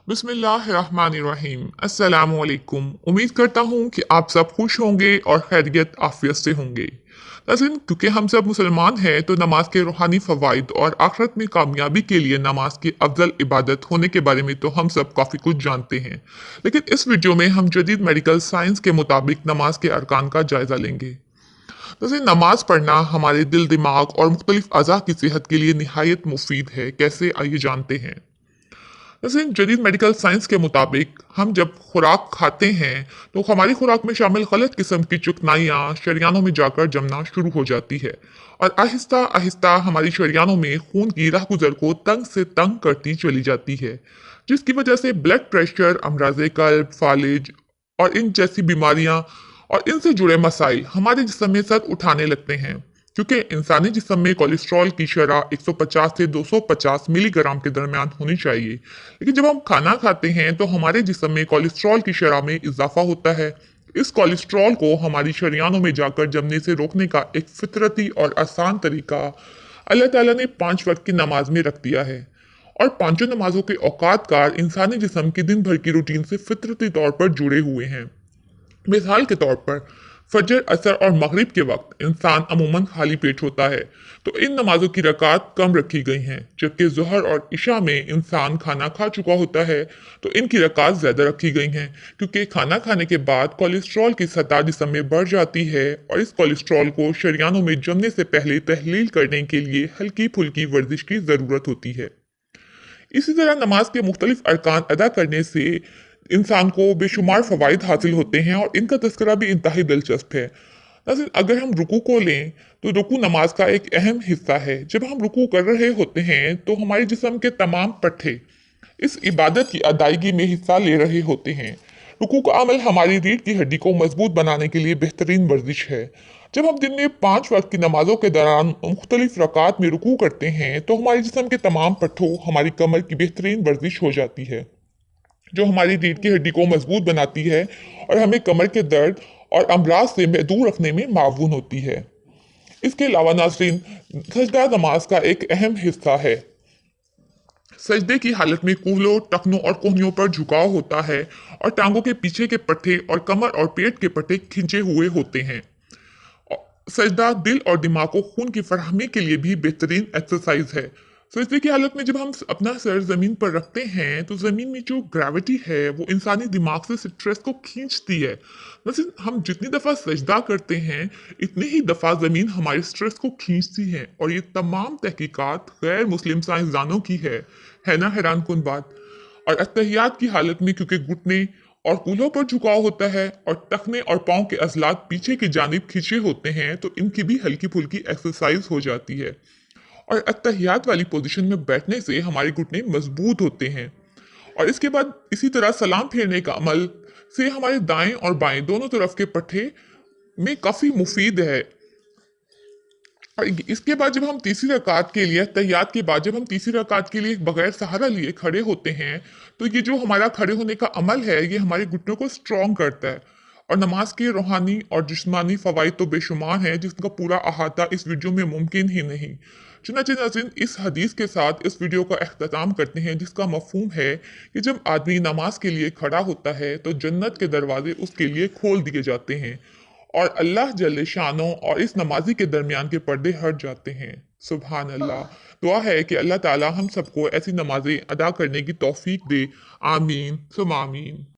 बिस्मिल्लाहिर्रहमानिर्रहीम। अस्सलामु अलैकुम। उम्मीद करता हूँ कि आप सब खुश होंगे और खैरियत आफियत से होंगे। नाज़रीन, क्योंकि हम सब मुसलमान हैं तो नमाज के रूहानी फ़वाइद और आखिरत में कामयाबी के लिए नमाज की अफजल इबादत होने के बारे में तो हम सब काफ़ी कुछ जानते हैं। लेकिन इस वीडियो में हम जदीद मेडिकल साइंस के मुताबिक नमाज के अरकान का जायज़ा लेंगे। नाज़रीन, नमाज पढ़ना हमारे दिल, दिमाग और मुख्तलिफ अज़ा की सेहत के लिए निहायत मुफीद है। कैसे, आइए जानते हैं। वैसे जदीद मेडिकल साइंस के मुताबिक हम जब खुराक खाते हैं तो हमारी खुराक में शामिल गलत किस्म की चिकनाइयाँ शरियानों में जाकर जमना शुरू हो जाती है और आहिस्ता आहिस्ता हमारी शरियानों में खून की राह गुजर को तंग से तंग करती चली जाती है, जिसकी वजह से ब्लड प्रेशर, अमराज कल्ब, फालिज और इन जैसी बीमारियां और इनसे जुड़े मसाइल हमारे जिस्म में सर उठाने लगते हैं। क्योंकि इंसानी जिस्म में कोलेस्ट्रॉल की शरह 150 से 250 मिलीग्राम के दरमियान होनी चाहिए, लेकिन जब हम खाना खाते हैं तो हमारे जिस्म में कोलेस्ट्रॉल की शरह में इजाफा होता है। इस कोलेस्ट्रॉल को हमारी शरियानों में जाकर जमने से रोकने का एक फितरती और आसान तरीका अल्लाह ताला ने 5 वक्त की नमाज में रख दिया है। और पांचों नमाजों के औकात कार इंसानी जिस्म की दिन भर की रूटीन से फितरती तौर पर जुड़े हुए हैं। मिसाल के तौर पर फजर, असर और मगरिब के वक्त इंसान अमूमन खाली पेट होता है, तो इन नमाजों की रकात कम रखी गई हैं, जबकि ज़ोहर और इशा में इंसान खाना खा चुका होता है तो इनकी रकात ज़्यादा रखी गई हैं, क्योंकि खाना खाने के बाद कोलेस्ट्रॉल की सतह जिस्म में बढ़ जाती है और इस कोलेस्ट्रॉल को शरियानों में जमने से पहले तहलील करने के लिए हल्की फुल्की वर्जिश की ज़रूरत होती है। इसी तरह नमाज के मुख्तलिफ अरकान अदा करने से इंसान को बेशुमार फ़वाइद हासिल होते हैं और इनका तस्करा भी इंतहाई दिलचस्प है। नाज़रीन, अगर हम रुकू को लें तो रुकू नमाज का एक अहम हिस्सा है। जब हम रुकू कर रहे होते हैं तो हमारे जिस्म के तमाम पट्टे इस इबादत की अदायगी में हिस्सा ले रहे होते हैं। रुकू का अमल हमारी रीढ़ की हड्डी को मजबूत बनाने के लिए बेहतरीन वर्जिश है। जब हम दिन में 5 वक्त की नमाजों के दौरान मुख्तलिफ रकात में रुकू करते हैं तो हमारे जिस्म के तमाम पट्टों हमारी कमर की बेहतरीन वर्जिश हो जाती है, जो हमारी रीढ़ की हड्डी को मजबूत बनाती है और हमें कमर के दर्द और अमराज से दूर रखने में मावून होती है। इसके अलावा नाज़रीन, सजदा नमाज का एक अहम हिस्सा है। सजदे की हालत में कूल्हों, टखनों और कोहनियों पर झुकाव होता है और टांगों के पीछे के पट्टे और कमर और पेट के पट्टे खिंचे हुए होते हैं। सजदा दिल और दिमाग को खून की फराहमी के लिए भी बेहतरीन एक्सरसाइज है। सजदे की हालत में जब हम अपना सर जमीन पर रखते हैं तो जमीन में जो ग्रेविटी है वो इंसानी दिमाग से स्ट्रेस को खींचती है। वैसे हम जितनी दफ़ा सजदा करते हैं इतनी ही दफ़ा ज़मीन हमारे स्ट्रेस को खींचती है, और ये तमाम तहकीकात गैर मुस्लिम साइंसदानों की है ना हैरान कुन बात। और अत्तहियात की हालत में क्योंकि घुटने और कूल्हों पर झुकाव होता है और टखने और पाँव के अजलात पीछे की जानिब खींचे होते हैं, तो इनकी भी हल्की फुल्की एक्सरसाइज हो जाती है। और अत्तहियात वाली पोजीशन में बैठने से हमारे घुटने मजबूत होते हैं। और इसके बाद इसी तरह सलाम फेरने का अमल से हमारे दाएं और बाएं दोनों तरफ के पट्टे में काफ़ी मुफीद है। और इसके बाद जब हम तीसरी रकात के लिए तहियात के बाद जब हम तीसरी रकात के लिए बगैर सहारा लिए खड़े होते हैं तो ये जो हमारा खड़े होने का अमल है ये हमारे घुटनों को स्ट्रॉन्ग करता है। और नमाज के रूहानी और जिस्मानी फ़वाइद तो बेशुमार हैं, जिसका पूरा अहाता इस वीडियो में मुमकिन ही नहीं। चुनांचे नाज़रीन, इस हदीस के साथ इस वीडियो का अख्ताम करते हैं, जिसका मफहूम है कि जब आदमी नमाज के लिए खड़ा होता है तो जन्नत के दरवाजे उसके लिए खोल दिए जाते हैं और अल्लाह जल्ले शानो और इस नमाजी के दरमियान के पर्दे हट जाते हैं। सुभान अल्लाह। दुआ है कि अल्लाह ताला हम सबको ऐसी नमाजें अदा करने की तौफीक दे। आमीन सुम आमीन।